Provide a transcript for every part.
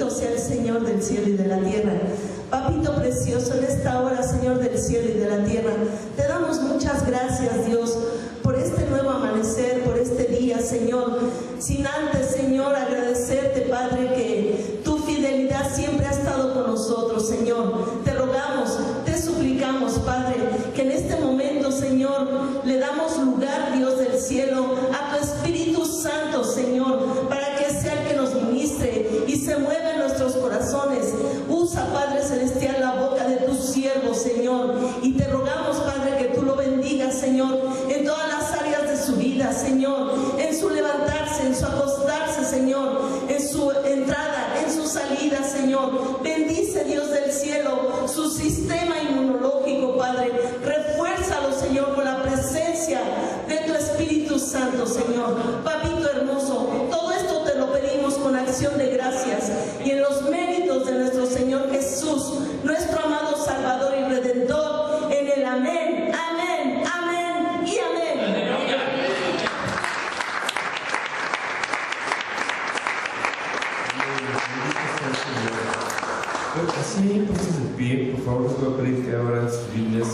Bendito sea el Señor del cielo y de la tierra. Papito precioso, en esta hora, Señor del cielo y de la tierra, te damos muchas gracias, Dios, por este nuevo amanecer, por este día, Señor. Sin antes, Señor, agradecerte, Padre, que tu fidelidad siempre ha estado con nosotros, Señor. Te rogamos, te suplicamos, Padre, que en este momento, Señor, le damos lugar, Dios del cielo, a tu Espíritu Santo, Señor, para que sea el que nos ministre y se mueva en nuestros corazones. Usa, Padre Celestial, la boca de tus siervos, Señor, y te rogamos, Padre, que tú lo bendigas, Señor, en todas las áreas de su vida, Señor, en su levantarse, en su acostarse, Señor, en su entrada, en su salida, Señor. Bendice, Dios del cielo, su sistema inmunológico, Padre. Refuérzalo, Señor, con la presencia de tu Espíritu Santo, Señor. Papito hermoso, todo esto te lo pedimos con acción de gracias y en los méritos de nuestro Señor Jesús, nuestro amado Salvador y Redentor, en el amén, amén, amén y amén. Así, entonces de pie, por favor, les voy a pedir que abran sus Biblias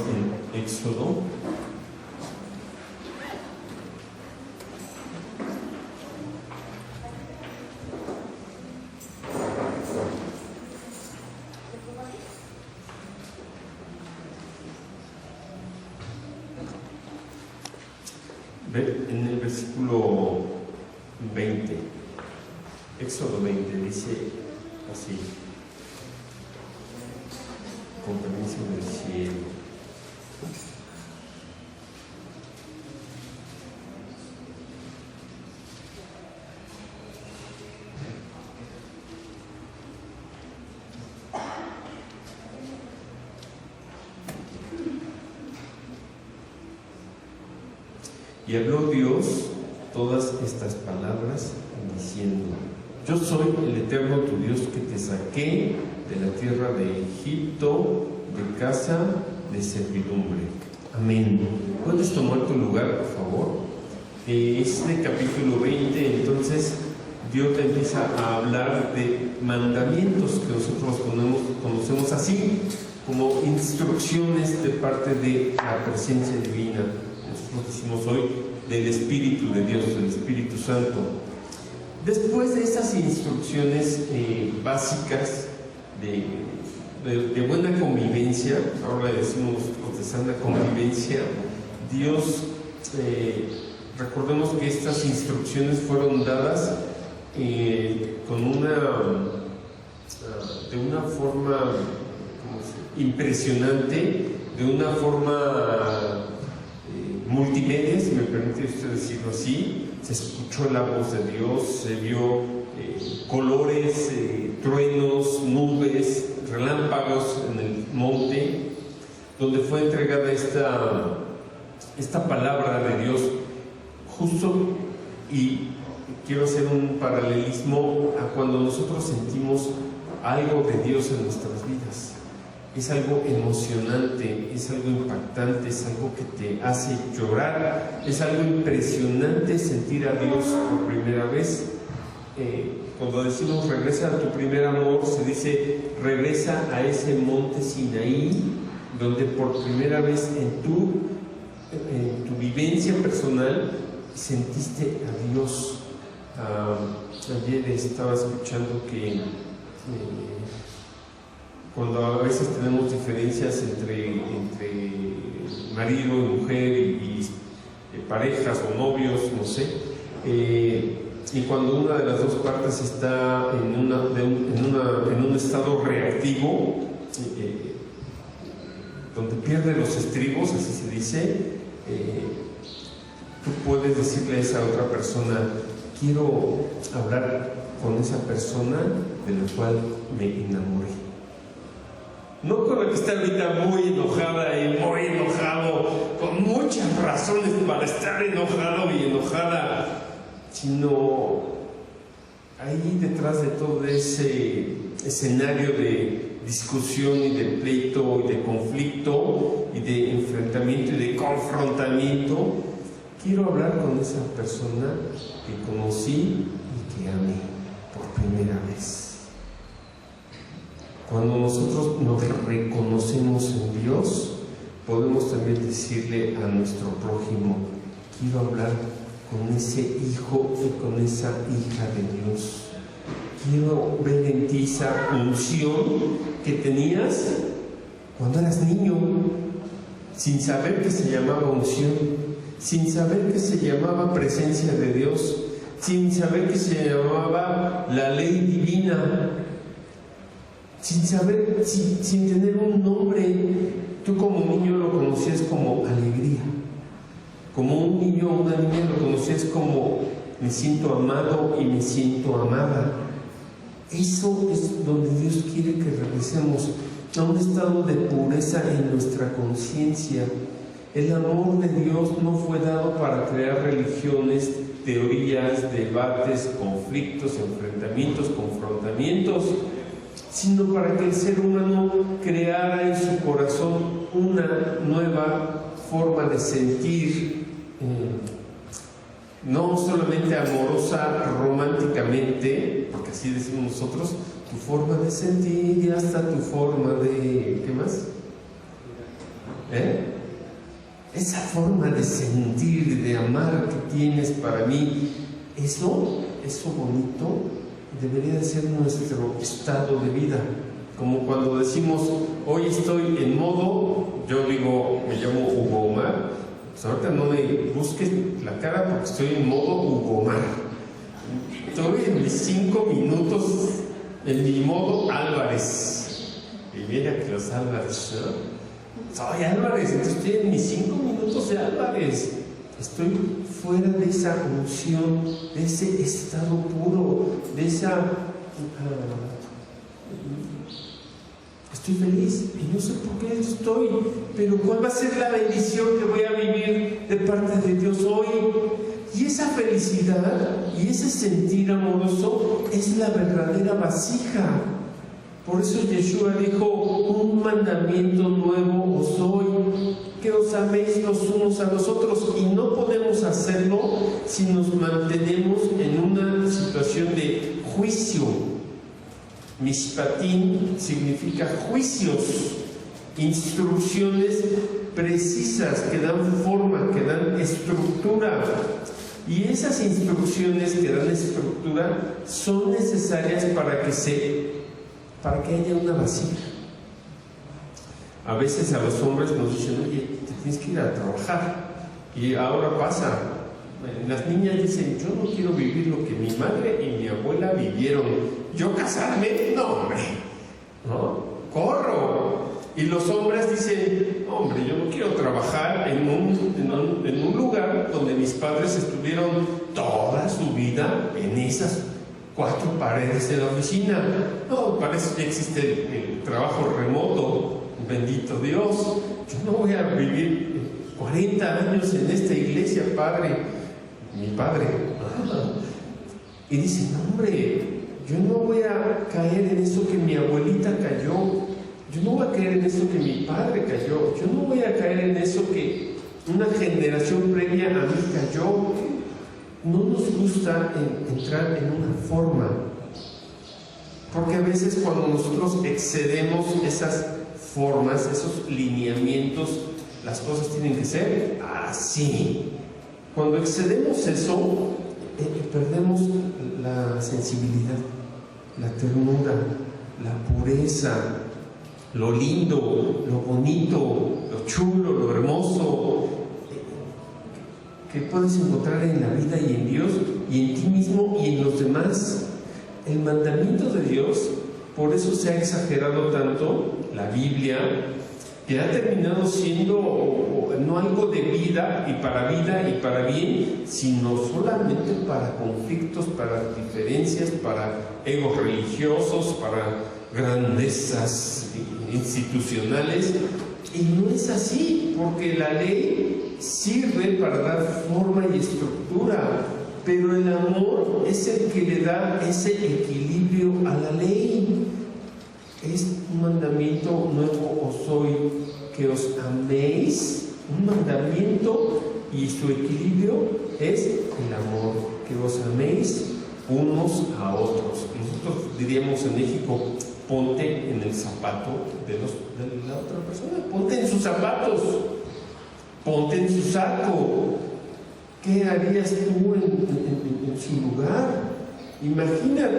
en Éxodo. En el versículo 20, Éxodo 20, dice así: con permiso del cielo. Y habló Dios todas estas palabras diciendo: Yo soy el Eterno tu Dios que te saqué de la tierra de Egipto, de casa de servidumbre. Amén. ¿Puedes tomar tu lugar, por favor? Es el capítulo 20, entonces Dios te empieza a hablar de mandamientos que nosotros conocemos así, como instrucciones de parte de la presencia divina. Nosotros decimos hoy del Espíritu de Dios, del Espíritu Santo. Después de esas instrucciones básicas de buena convivencia, ahora le decimos de sana convivencia, Dios, recordemos que estas instrucciones fueron dadas con de una forma impresionante, de una forma multimedia, si me permite usted decirlo así. Se escuchó la voz de Dios, se vio colores, truenos, nubes, relámpagos en el monte, donde fue entregada esta palabra de Dios. Justo, y quiero hacer un paralelismo a cuando nosotros sentimos algo de Dios en nuestras vidas. Es algo emocionante, es algo impactante, es algo que te hace llorar, es algo impresionante sentir a Dios por primera vez. Cuando decimos regresa a tu primer amor, se dice regresa a ese monte Sinaí, donde por primera vez en tu vivencia personal sentiste a Dios. Ayer estaba escuchando que cuando a veces tenemos diferencias entre marido y mujer y parejas o novios, no sé, y cuando una de las dos partes está en un estado reactivo, donde pierde los estribos, así se dice, tú puedes decirle a esa otra persona: quiero hablar con esa persona de la cual me enamoré. No con la que está ahorita muy enojada y muy enojado, con muchas razones para estar enojado y enojada, sino ahí detrás de todo ese escenario de discusión y de pleito y de conflicto y de enfrentamiento y de confrontamiento, quiero hablar con esa persona que conocí y que amé por primera vez. Cuando nosotros nos reconocemos en Dios, podemos también decirle a nuestro prójimo: quiero hablar con ese hijo y con esa hija de Dios. Quiero ver en ti esa unción que tenías cuando eras niño, sin saber que se llamaba unción, sin saber que se llamaba presencia de Dios, sin saber que se llamaba la ley divina, sin saber, sin tener un nombre. Tú como niño lo conocías como alegría, como un niño o una niña lo conocías como me siento amado y me siento amada. Eso es donde Dios quiere que regresemos, a un estado de pureza en nuestra conciencia. El amor de Dios no fue dado para crear religiones, teorías, debates, conflictos, enfrentamientos, confrontamientos, sino para que el ser humano creara en su corazón una nueva forma de sentir, no solamente amorosa, románticamente, porque así decimos nosotros, tu forma de sentir y hasta tu forma de... ¿qué más? Esa forma de sentir, de amar que tienes para mí, eso bonito debería de ser nuestro estado de vida. Como cuando decimos, hoy estoy en modo, yo digo, me llamo Hugo Omar, pues ahorita no me busques la cara porque estoy en modo Hugo Omar. Estoy en mis 5 minutos, en mi modo Álvarez. Y mira que los Álvarez, ¿no? Soy Álvarez, entonces estoy en mis 5 minutos de Álvarez. Estoy fuera de esa unción, de ese estado puro, de esa... estoy feliz y no sé por qué estoy, pero ¿cuál va a ser la bendición que voy a vivir de parte de Dios hoy? Y esa felicidad y ese sentir amoroso es la verdadera vasija. Por eso Yeshua dijo, un mandamiento nuevo os doy, que os améis los unos a los otros. Y no podemos hacerlo si nos mantenemos en una situación de juicio. Mishpatim significa juicios, instrucciones precisas que dan forma, que dan estructura. Y esas instrucciones que dan estructura son necesarias para que haya una vasija. A veces a los hombres nos dicen, oye, te tienes que ir a trabajar. Y ahora pasa, las niñas dicen, yo no quiero vivir lo que mi madre y mi abuela vivieron. ¿Yo casarme? No, hombre, ¿no? Corro. Y los hombres dicen, hombre, yo no quiero trabajar en un lugar donde mis padres estuvieron toda su vida en esas 4 paredes de la oficina. No, para eso ya existe el trabajo remoto, bendito Dios. Yo no voy a vivir 40 años en esta iglesia, padre, mi padre. Y dice, no, hombre, yo no voy a caer en eso que mi abuelita cayó. Yo no voy a caer en eso que mi padre cayó. Yo no voy a caer en eso que una generación previa a mí cayó. No nos gusta entrar en una forma, porque a veces cuando nosotros excedemos esas formas, esos lineamientos, las cosas tienen que ser así. Cuando excedemos eso, perdemos la sensibilidad, la ternura, la pureza, lo lindo, lo bonito, lo chulo, lo hermoso que puedes encontrar en la vida y en Dios y en ti mismo y en los demás. El mandamiento de Dios, por eso se ha exagerado tanto la Biblia, que ha terminado siendo no algo de vida y para bien, sino solamente para conflictos, para diferencias, para egos religiosos, para grandezas institucionales. Y no es así, porque la ley sirve para dar forma y estructura, pero el amor es el que le da ese equilibrio a la ley. Es un mandamiento nuevo os doy, que os améis, un mandamiento, y su equilibrio es el amor, que os améis unos a otros. Nosotros diríamos en México, ponte en el zapato de la otra persona, ponte en sus zapatos, ponte en su saco. ¿Qué harías tú en su lugar? Imagina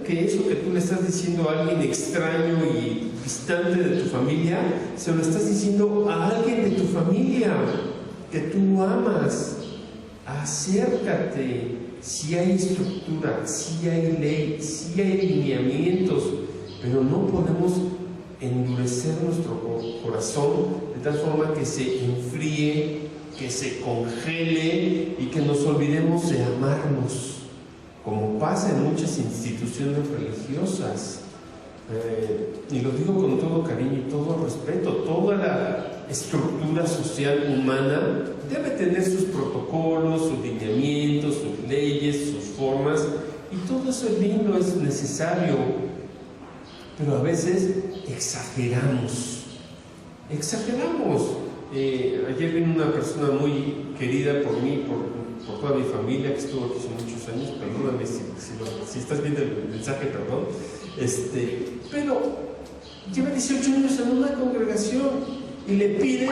que eso que tú le estás diciendo a alguien extraño y distante de tu familia, se lo estás diciendo a alguien de tu familia que tú amas. Acércate. Si hay estructura, si hay ley, si hay lineamientos, pero no podemos endurecer nuestro corazón de tal forma que se enfríe, que se congele y que nos olvidemos de amarnos, como pasa en muchas instituciones religiosas. Y lo digo con todo cariño y todo respeto. Toda la estructura social humana debe tener sus protocolos, sus lineamientos, sus leyes, sus formas, y todo eso es lindo, es necesario, pero a veces exageramos. Ayer vino una persona muy querida por mí, por toda mi familia, que estuvo aquí hace muchos años. Perdóname si estás viendo el mensaje, perdón. Pero lleva 18 años en una congregación y le piden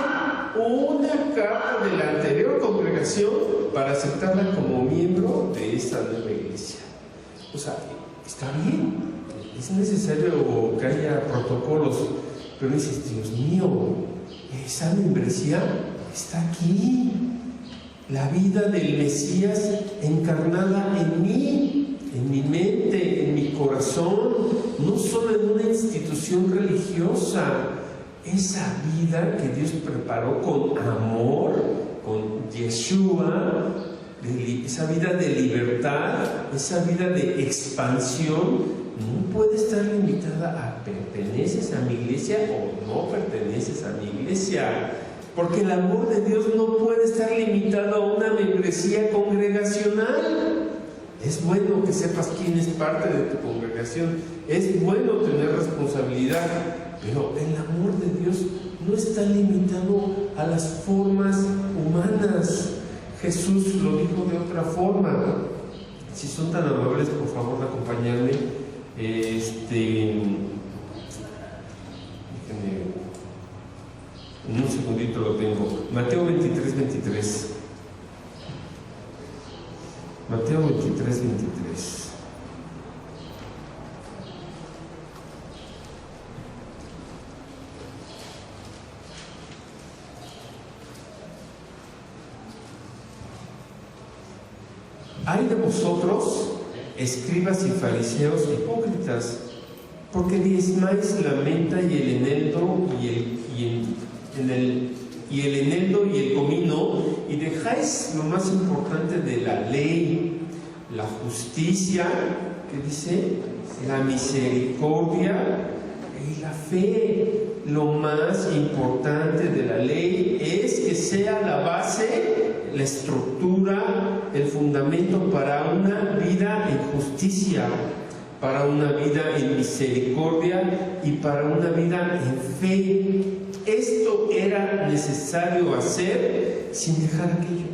una carta de la anterior congregación para aceptarla como miembro de esta nueva iglesia. O sea, está bien, es necesario que haya protocolos, pero dices, Dios mío, esa membresía está aquí. La vida del Mesías encarnada en mí, en mi mente, en mi corazón, no solo en una institución religiosa. Esa vida que Dios preparó con amor, con Yeshua, esa vida de libertad, esa vida de expansión, no puede estar limitada a perteneces a mi iglesia o no perteneces a mi iglesia. Porque el amor de Dios no puede estar limitado a una membresía congregacional. Es bueno que sepas quién es parte de tu congregación, es bueno tener responsabilidad, pero el amor de Dios no está limitado a las formas humanas. Jesús lo dijo de otra forma. Si son tan amables, por favor, de acompañarme. En un segundito lo tengo. Mateo 23, 23. Mateo 23, 23. Ay de vosotros, escribas y fariseos hipócritas, porque diezmáis la menta y el eneldo y el eneldo y el comino, y dejáis lo más importante de la ley, la justicia, que dice, la misericordia y la fe. Lo más importante de la ley es que sea la base, la estructura, el fundamento para una vida en justicia, para una vida en misericordia y para una vida en fe. Esto era necesario hacer sin dejar aquello.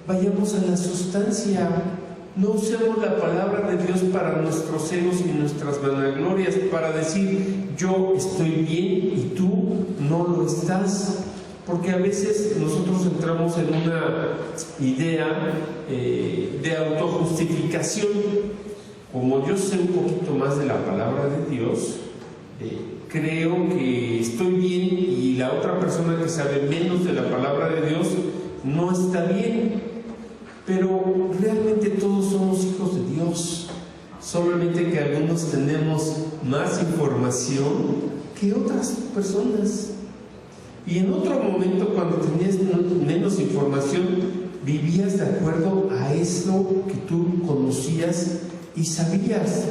Vayamos a la sustancia. No usemos la palabra de Dios para nuestros egos y nuestras vanaglorias, para decir yo estoy bien y tú no lo estás. Porque a veces nosotros entramos en una idea de autojustificación. Como yo sé un poquito más de la palabra de Dios, creo que estoy bien y la otra persona que sabe menos de la palabra de Dios no está bien. Pero realmente todos somos hijos de Dios, solamente que algunos tenemos más información que otras personas. Y en otro momento, cuando tenías menos información, vivías de acuerdo a eso que tú conocías y sabías.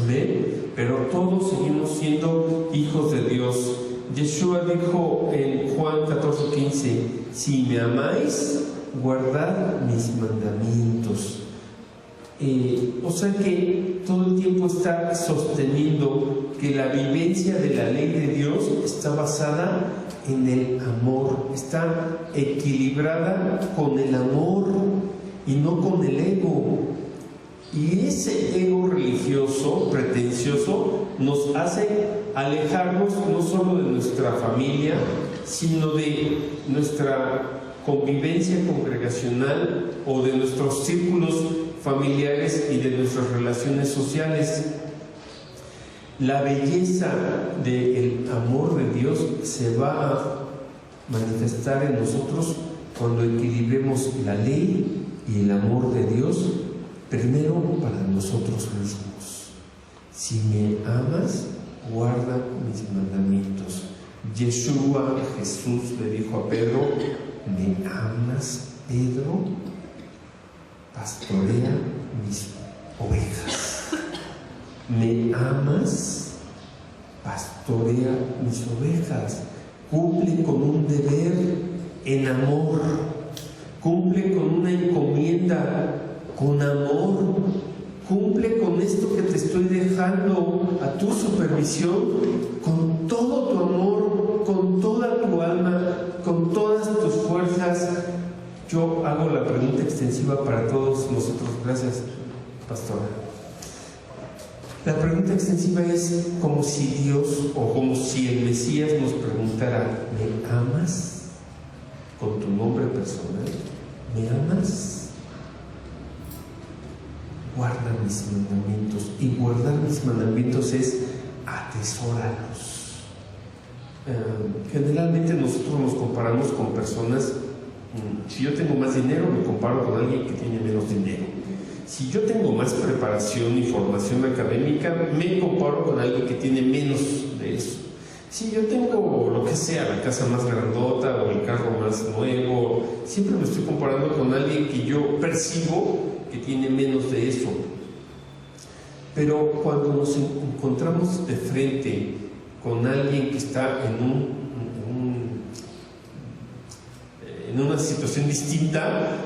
Amén. Pero todos seguimos siendo hijos de Dios. Yeshua dijo en Juan 14:15, si me amáis, guardad mis mandamientos. O sea que todo el tiempo está sosteniendo que la vivencia de la ley de Dios está basada en el amor, está equilibrada con el amor y no con el ego. Y ese ego religioso, pretencioso, nos hace alejarnos no solo de nuestra familia, sino de nuestra convivencia congregacional o de nuestros círculos familiares y de nuestras relaciones sociales. La belleza del amor de Dios se va a manifestar en nosotros cuando equilibremos la ley y el amor de Dios primero para nosotros mismos. Si me amas, guarda mis mandamientos. Yeshua, Jesús, le dijo a Pedro: ¿me amas, Pedro? Pastorea mis ovejas. ¿Me amas? Pastorea mis ovejas. Cumple con un deber en amor. Cumple con una encomienda con amor. Cumple con esto que te estoy dejando a tu supervisión con todo tu amor, con toda tu alma, con todas tus fuerzas. Yo hago la pregunta extensiva para todos nosotros. Gracias, pastora. La pregunta extensiva es como si Dios o como si el Mesías nos preguntara: ¿me amas? Con tu nombre personal. ¿Me amas? Guarda mis mandamientos. Y guardar mis mandamientos es atesórarlos. Generalmente nosotros nos comparamos con personas. Si yo tengo más dinero, me comparo con alguien que tiene menos dinero. Si yo tengo más preparación y formación académica, me comparo con alguien que tiene menos de eso. Si yo tengo lo que sea, la casa más grandota o el carro más nuevo, siempre me estoy comparando con alguien que yo percibo que tiene menos de eso. Pero cuando nos encontramos de frente con alguien que está en una situación distinta,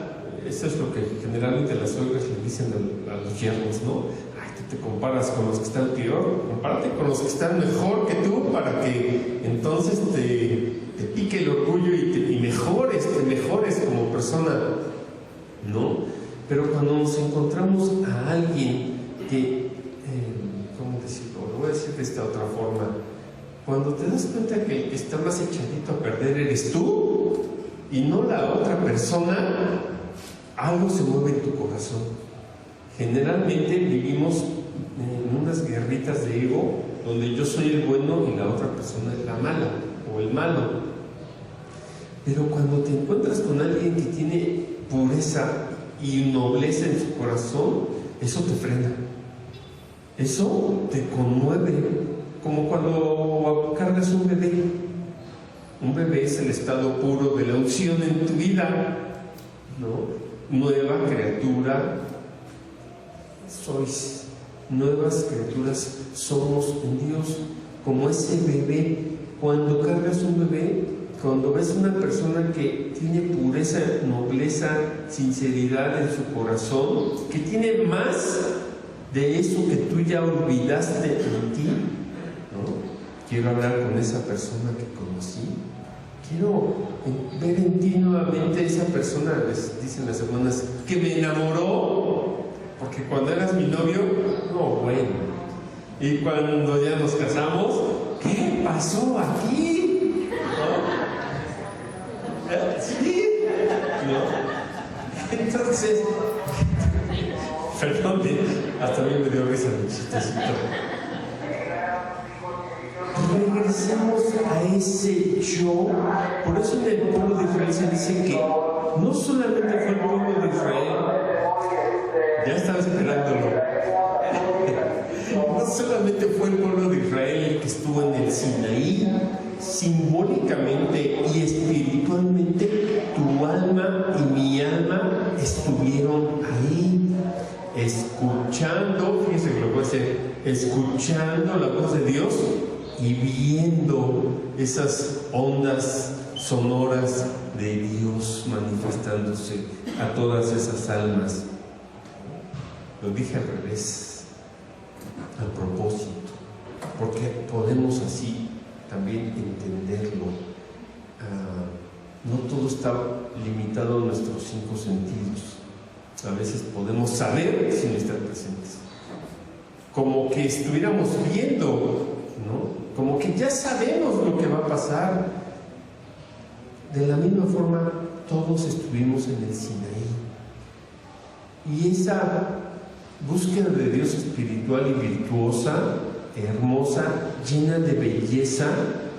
eso es lo que generalmente las suegras le dicen a los yernos, ¿no? Ay, tú te comparas con los que están peor, compárate con los que están mejor que tú para que entonces te pique el orgullo y te mejores como persona, ¿no? Pero cuando nos encontramos a alguien que, ¿cómo decirlo? Lo voy a decir de esta otra forma. Cuando te das cuenta que el que está más echadito a perder eres tú y no la otra persona, algo se mueve en tu corazón. Generalmente vivimos en unas guerritas de ego donde yo soy el bueno y la otra persona es la mala o el malo. Pero cuando te encuentras con alguien que tiene pureza y nobleza en su corazón, eso te frena, eso te conmueve, como cuando cargas un bebé. Un bebé es el estado puro de la unción en tu vida, ¿no? Nueva criatura sois, nuevas criaturas somos en Dios, como ese bebé. Cuando cargas un bebé, cuando ves una persona que tiene pureza, nobleza, sinceridad en su corazón, que tiene más de eso que tú ya olvidaste en ti, ¿no? Quiero hablar con esa persona que conocí. Quiero ver en ti nuevamente esa persona, les dicen las hermanas, que me enamoró, porque cuando eras mi novio, no, bueno. Y cuando ya nos casamos, ¿qué pasó aquí? ¿No? ¿Sí? ¿No? Entonces, perdón, hasta a mí me dio risa el chistecito. Regresemos a ese yo. Por eso en el pueblo de Israel se dice que no solamente fue el pueblo de Israel, ya estaba esperándolo, no solamente fue el pueblo de Israel el que estuvo en el Sinaí, simbólicamente y espiritualmente tu alma y mi alma estuvieron ahí, escuchando, fíjense que lo voy a hacer, escuchando la voz de Dios y viendo esas ondas sonoras de Dios manifestándose a todas esas almas. Lo dije al revés, al propósito, porque podemos así también entenderlo. No todo está limitado a nuestros 5 sentidos. A veces podemos saber sin estar presentes. como que estuviéramos viendo, ¿no? Como que ya sabemos lo que va a pasar. De la misma forma, todos estuvimos en el Sinaí. Y esa búsqueda de Dios espiritual y virtuosa, hermosa, llena de belleza,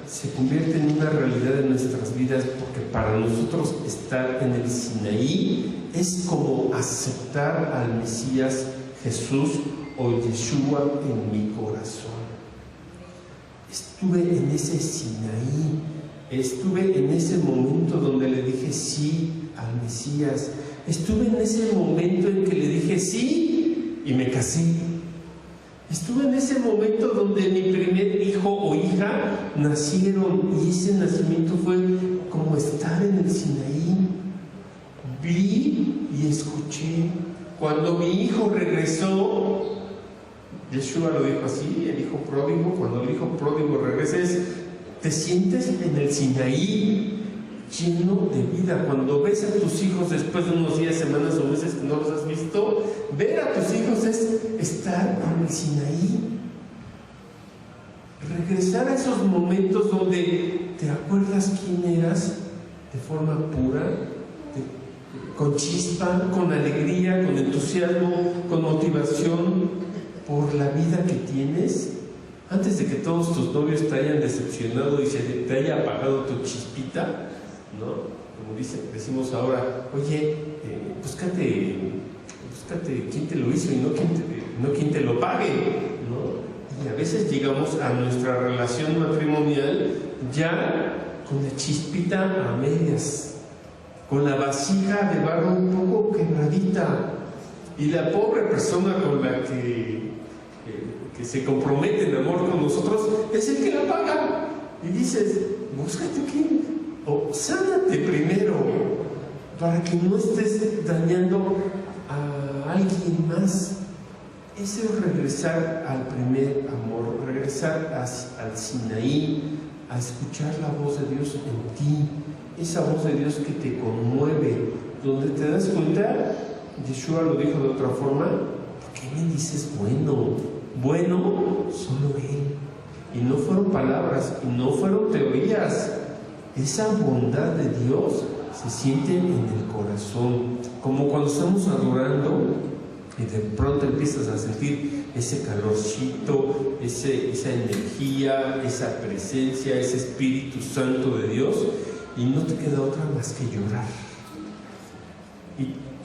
se convierte en una realidad en nuestras vidas, porque para nosotros estar en el Sinaí es como aceptar al Mesías Jesús o Yeshua en mi corazón. Estuve en ese Sinaí, estuve en ese momento donde le dije sí al Mesías, estuve en ese momento en que le dije sí y me casé. Estuve en ese momento donde mi primer hijo o hija nacieron, y ese nacimiento fue como estar en el Sinaí. Vi y escuché. Cuando mi hijo regresó, Yeshua lo dijo así, el hijo pródigo, cuando el hijo pródigo regresa, te sientes en el Sinaí lleno de vida. Cuando ves a tus hijos después de unos días, semanas o meses que no los has visto, ver a tus hijos es estar en el Sinaí. Regresar a esos momentos donde te acuerdas quién eras de forma pura, con chispa, con alegría, con entusiasmo, con motivación por la vida que tienes. Antes de que todos tus novios te hayan decepcionado y se te haya apagado tu chispita, ¿no? Como decimos ahora, oye, búscate quién te lo hizo y no quién te lo pague, ¿no? Y a veces llegamos a nuestra relación matrimonial ya con la chispita a medias, con la vasija de barro un poco quebradita, y la pobre persona con la que se compromete en amor con nosotros es el que la paga. Y dices, búscate quién, o sánate primero para que no estés dañando a alguien más. Ese es regresar al primer amor, regresar al Sinaí, a escuchar la voz de Dios en ti, esa voz de Dios que te conmueve, donde te das cuenta. Yeshua lo dijo de otra forma: ¿por qué me dices bueno? Bueno, solo Él. Y no fueron palabras, y no fueron teorías. Esa bondad de Dios se siente en el corazón, como cuando estamos adorando y de pronto empiezas a sentir ese calorcito, esa energía, esa presencia, ese Espíritu Santo de Dios, y no te queda otra más que llorar.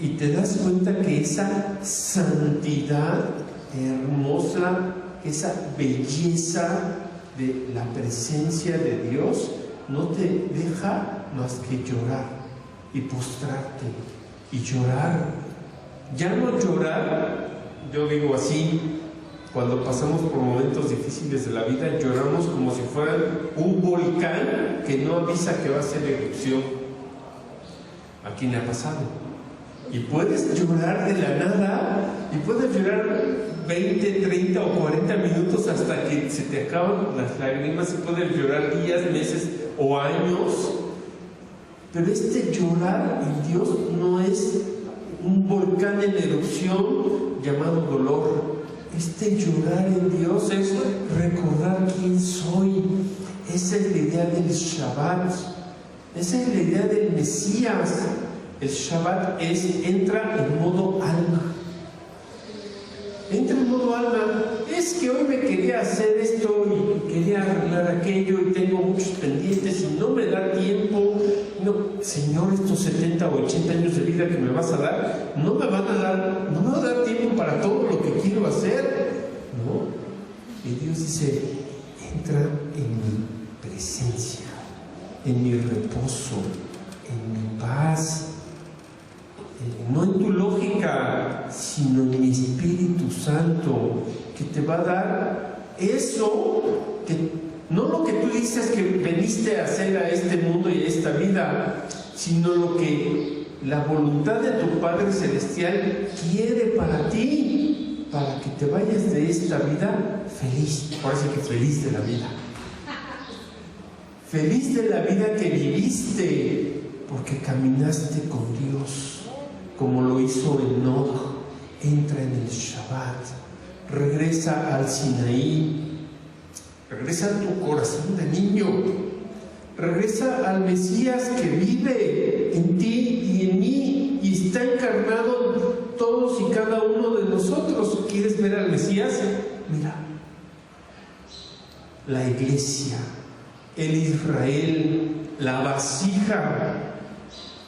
Y te das cuenta que esa santidad hermosa, esa belleza de la presencia de Dios no te deja más que llorar y postrarte y llorar. Ya no llorar, yo digo así, cuando pasamos por momentos difíciles de la vida, lloramos como si fuera un volcán que no avisa que va a hacer erupción. ¿A quién le ha pasado? Y puedes llorar de la nada, y puedes llorar 20, 30 o 40 minutos hasta que se te acaban las lágrimas, y puedes llorar días, meses o años. Pero este llorar en Dios no es un volcán en erupción llamado dolor. Este llorar en Dios es recordar quién soy. Esa es la idea del Shabbat. Esa es la idea del Mesías. El Shabbat entra en modo alma. Entra en modo alma. Es que hoy me quería hacer esto y quería arreglar aquello y tengo muchos pendientes y no me da tiempo. No, Señor, estos 70 o 80 años de vida que me vas a dar, no me va a dar tiempo para todo lo que quiero hacer, ¿no? Y Dios dice: entra en mi presencia, en mi reposo, en mi paz. No en tu lógica, sino en mi Espíritu Santo, que te va a dar eso, que no lo que tú dices que veniste a hacer a este mundo y a esta vida, sino lo que la voluntad de tu Padre Celestial quiere para ti, para que te vayas de esta vida feliz. Parece que feliz de la vida. Feliz de la vida que viviste, porque caminaste con Dios. Como lo hizo Enoch. Entra en el Shabbat, regresa al Sinaí, regresa a tu corazón de niño, regresa al Mesías que vive en ti y en mí y está encarnado en todos y cada uno de nosotros. ¿Quieres ver al Mesías? Mira, la iglesia, el Israel, la vasija,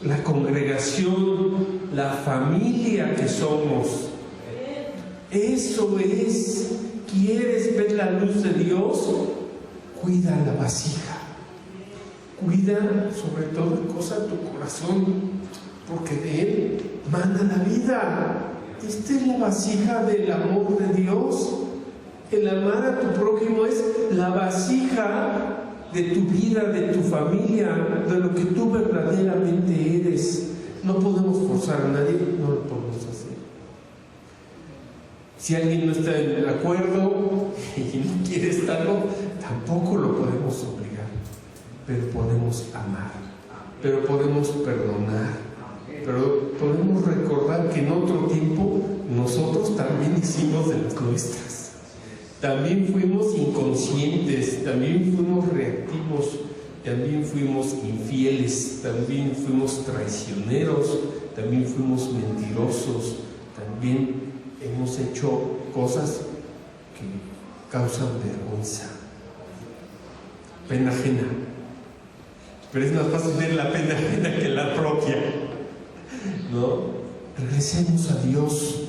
la congregación, la familia que somos. Eso es. ¿Quieres ver la luz de Dios? Cuida la vasija. Cuida sobre toda cosa tu corazón, porque de él mana la vida. Esta es la vasija del amor de Dios. El amar a tu prójimo es la vasija de tu vida, de tu familia, de lo que tú verdaderamente eres. No podemos forzar a nadie, no lo podemos hacer. Si alguien no está de acuerdo y no quiere estarlo, tampoco lo podemos obligar. Pero podemos amar, pero podemos perdonar, pero podemos recordar que en otro tiempo nosotros también hicimos de las nuestras. También fuimos inconscientes, también fuimos reactivos, también fuimos infieles, también fuimos traicioneros, también fuimos mentirosos, también hemos hecho cosas que causan vergüenza, pena ajena. Pero es más fácil ver la pena ajena que la propia, ¿no? Regresemos a Dios,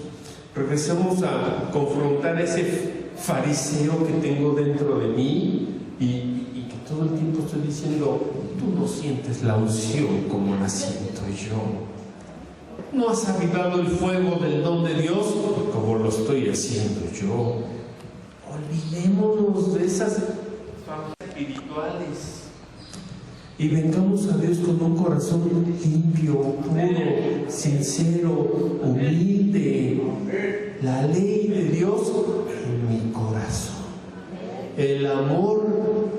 regresemos a confrontar ese fariseo que tengo dentro de mí y que todo el tiempo estoy diciendo: tú no sientes la unción como la siento yo, no has avivado el fuego del don de Dios como lo estoy haciendo yo. Olvidémonos de esas espirituales y vengamos a Dios con un corazón limpio, puro, sincero, humilde. La ley de Dios en mi corazón. El amor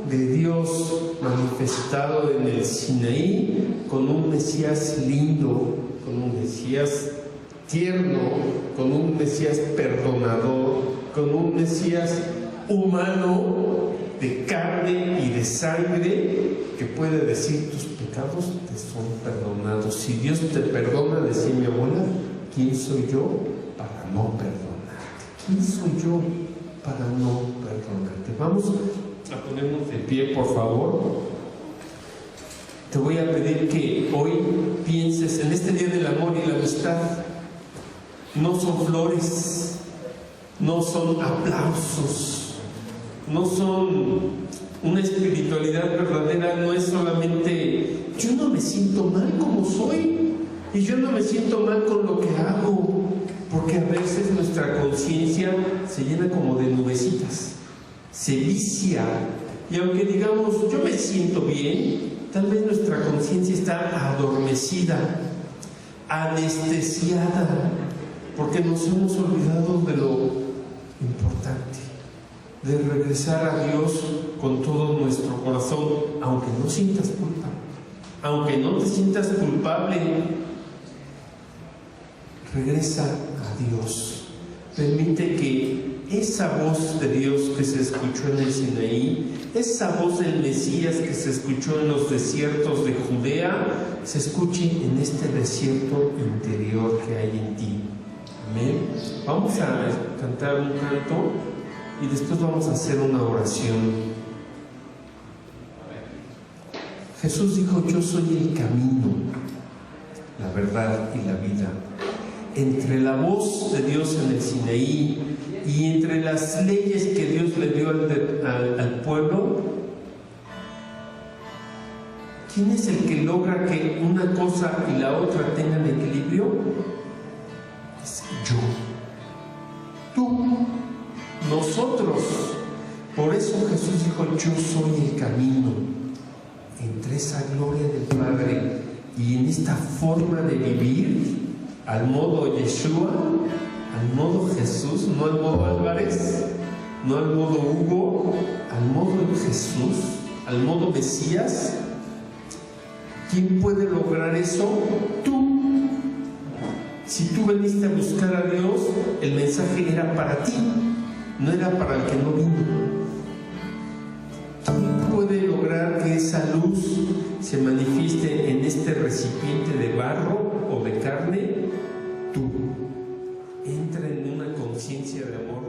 de Dios manifestado en el Sinaí, con un Mesías lindo, con un Mesías tierno, con un Mesías perdonador, con un Mesías humano, de carne y de sangre, que puede decir: tus pecados te son perdonados. Si Dios te perdona, decía mi abuela, ¿quién soy yo para no perdonarte? ¿Quién soy yo para no perdonarte? Vamos a ponernos de pie, por favor. Te voy a pedir que hoy pienses en este día del amor y la amistad. No son flores, no son aplausos, no son una espiritualidad verdadera. No es solamente yo no me siento mal como soy y yo no me siento mal con lo que hago, porque a veces nuestra conciencia se llena como de nubecitas, se vicia, y aunque digamos yo me siento bien, tal vez nuestra conciencia está adormecida, anestesiada, porque nos hemos olvidado de lo importante, de regresar a Dios con todo nuestro corazón, aunque no sientas culpa, aunque no te sientas culpable. Regresa a Dios. Permite que esa voz de Dios que se escuchó en el Sinaí, esa voz del Mesías que se escuchó en los desiertos de Judea, se escuche en este desierto interior que hay en ti. Amén. Vamos a cantar un canto y después vamos a hacer una oración. Jesús dijo: yo soy el camino, la verdad y la vida. Entre la voz de Dios en el Sinaí y entre las leyes que Dios le dio al pueblo, ¿quién es el que logra que una cosa y la otra tengan equilibrio? Es yo, tú, nosotros. Por eso Jesús dijo: yo soy el camino. Entre esa gloria del Padre y en esta forma de vivir, al modo Yeshua, al modo Jesús, no al modo Álvarez, no al modo Hugo, al modo Jesús, al modo Mesías. ¿Quién puede lograr eso? Tú. Si tú veniste a buscar a Dios, el mensaje era para ti. no era para el que no vino. ¿Quién puede lograr que esa luz se manifieste en este recipiente de barro o de carne? Tú. Entra en una conciencia de amor